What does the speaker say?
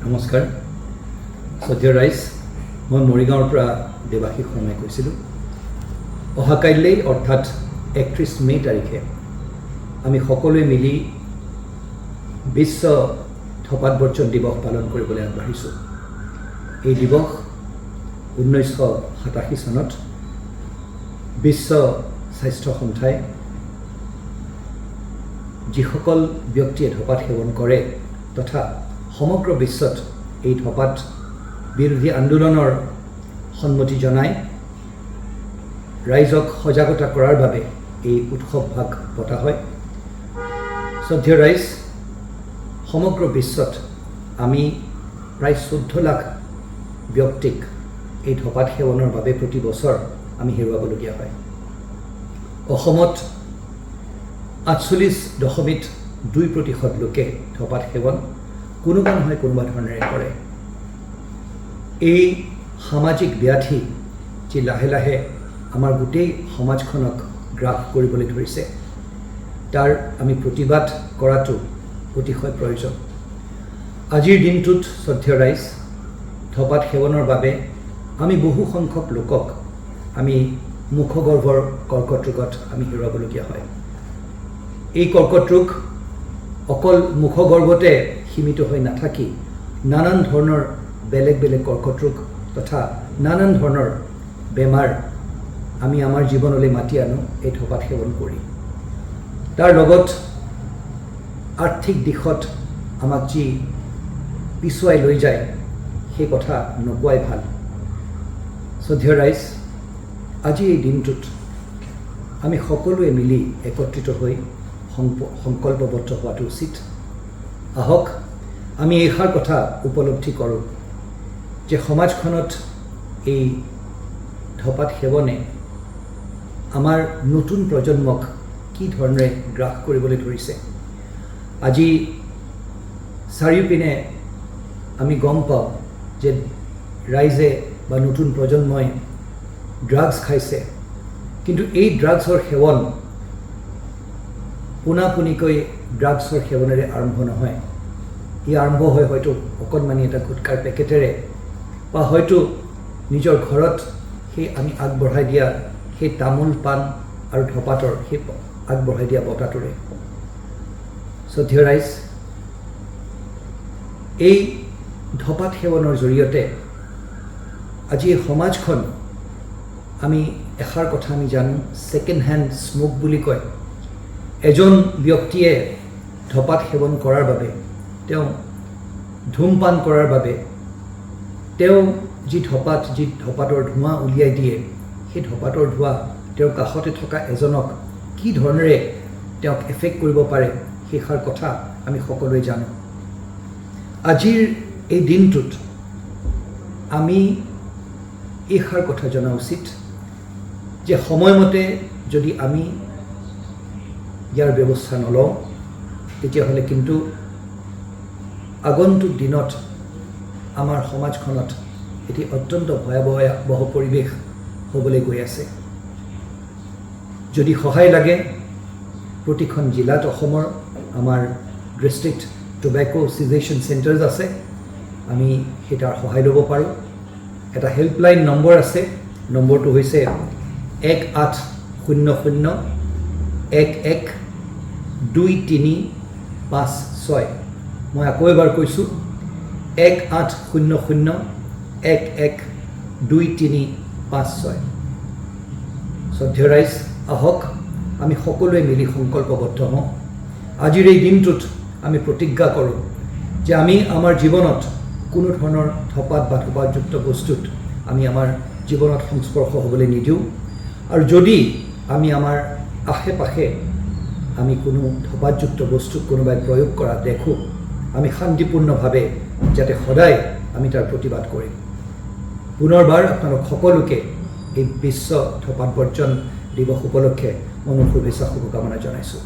নমস্কাৰ শ্ৰদ্ধেয় ৰাইজ মই মৰিগাঁৱৰ পৰা দেৱাশীষ শৰ্মাই কৈছিলোঁ অহাকাইলৈ অৰ্থাৎ 31 মে তাৰিখে আমি সকলোৱে মিলি বিশ্ব ধপাত বৰ্জন দিৱস পালন কৰিবলৈ আগবাঢ়িছোঁ এই দিৱস 1987 চনত বিশ্ব স্বাস্থ্য সংস্থাই যিসকল ব্যক্তিয়ে ধপাত সেৱন কৰে তথা সমগ্ৰ বিশ্বত এই ধপাত বিৰোধী আন্দোলনৰ সন্মতি জনাই ৰাইজক সজাগতা কৰাৰ বাবে এই উৎসৱ ভাগ পতা হয় শ্ৰদ্ধেয় ৰাইজ সমগ্ৰ বিশ্বত আমি প্ৰায় 14 লাখ ব্যক্তিক এই ধপাত সেৱনৰ বাবে প্ৰতি বছৰ আমি হেৰুৱাবলগীয়া হয় অসমত 48.2% লোকে ধপাত সেৱন কোনোবা নহয় কোনোবা ধৰণেৰে কৰে এই সামাজিক ব্যাধি যি লাহে লাহে আমাৰ গোটেই সমাজখনক গ্ৰাস কৰিবলৈ ধৰিছে তাৰ আমি প্ৰতিবাদ কৰাটো অতিশয় প্ৰয়োজন আজিৰ দিনটোত শ্ৰদ্ধেয় ৰাইজ ধপাত সেৱনৰ বাবে আমি বহু সংখ্যক লোকক আমি মুখগৰ্ভৰ কৰ্কট ৰোগত আমি হেৰুৱাবলগীয়া হয় এই কৰ্কট ৰোগ অকল মুখগৰ্ভতে সীমিত হৈ নাথাকি নানান ধৰণৰ বেলেগ বেলেগ কৰ্কট ৰোগ তথা নানান ধৰণৰ বেমাৰ আমি আমাৰ জীৱনলৈ মাতি আনো এই ধপাত সেৱন কৰি তাৰ লগত আৰ্থিক দিশত আমাক যি পিছুৱাই লৈ যায় সেই কথা নকোৱাই ভাল শ্ৰদ্ধেয় ৰাইজ আজি এই দিনটোত আমি সকলোৱে মিলি একত্ৰিত হৈ সংকল্পবদ্ধ হোৱাটো উচিত আহক আমি এইষাৰ কথা উপলব্ধি কৰোঁ যে সমাজখনত এই ধপাত সেৱনে আমাৰ নতুন প্ৰজন্মক কি ধৰণে গ্ৰাস কৰিবলৈ ধৰিছে আজি চাৰিওপিনে আমি গম পাওঁ যে ৰাইজে বা নতুন প্ৰজন্মই ড্ৰাগছ খাইছে কিন্তু এই ড্ৰাগছৰ সেৱন পোনাপোনিকৈ ড্ৰাগছৰ সেৱনেৰে আৰম্ভ নহয় ই আৰম্ভ হয় হয়তো অকণমানি এটা গুটকাৰ পেকেটেৰে বা হয়তো নিজৰ ঘৰত সেই আমি আগবঢ়াই দিয়া সেই তামোল পাণ আৰু ধপাতৰ সেই আগবঢ়াই দিয়া বঁটাটোৰে শ্ৰদ্ধেয় ৰাইজ এই ধপাত সেৱনৰ জৰিয়তে আজি এই সমাজখন আমি এষাৰ কথা আমি জানো ছেকেণ্ড হেণ্ড স্মোক বুলি কয় এজন ব্যক্তিয়ে ধপাত সেৱন কৰাৰ বাবে তেওঁ ধূমপান কৰাৰ বাবে তেওঁ যি ধপাতৰ ধোঁৱা উলিয়াই দিয়ে সেই ধপাতৰ ধোঁৱা তেওঁৰ কাষতে থকা এজনক কি ধৰণেৰে তেওঁক এফেক্ট কৰিব পাৰে সেইষাৰ কথা আমি সকলোৱে জানো আজিৰ এই দিনটোত আমি এইষাৰ কথা জনা উচিত যে সময়মতে যদি আমি ইয়াৰ ব্যৱস্থা নলওঁ তেতিয়াহ'লে কিন্তু আগন্তুক দিনত আমাৰ সমাজখনত এটি অত্যন্ত ভয়াৱহ পৰিৱেশ হ'বলৈ গৈ আছে যদি সহায় লাগে প্ৰতিখন জিলাত অসমৰ আমাৰ ডিষ্ট্ৰিক্ট টোবেকো চিজেশ্যন চেণ্টাৰ্ছ আছে আমি সেই তাৰ সহায় ল'ব পাৰোঁ এটা হেল্পলাইন নম্বৰ আছে নম্বৰটো হৈছে 1800-112356 মই আকৌ এবাৰ কৈছোঁ 1800-112356 শ্ৰদ্ধেয় ৰাইজ আহক আমি সকলোৱে মিলি সংকল্পবদ্ধ হওঁ আজিৰ এই দিনটোত আমি প্ৰতিজ্ঞা কৰোঁ যে আমি আমাৰ জীৱনত কোনো ধৰণৰ ধপাত বা ধপাতযুক্ত বস্তুত আমি আমাৰ জীৱনত সংস্পৰ্শ হ'বলৈ নিদিওঁ আৰু যদি আমি আমাৰ আশে পাশে আমি কোনো ধপাতযুক্ত বস্তু কোনোবাই প্ৰয়োগ কৰা দেখোঁ আমি শান্তিপূৰ্ণভাৱে যাতে সদায় আমি তাৰ প্ৰতিবাদ কৰিম পুনৰবাৰ আপোনালোক সকলোকে এই বিশ্ব ধপাত বৰ্জন দিৱস উপলক্ষে মই শুভেচ্ছা শুভকামনা জনাইছোঁ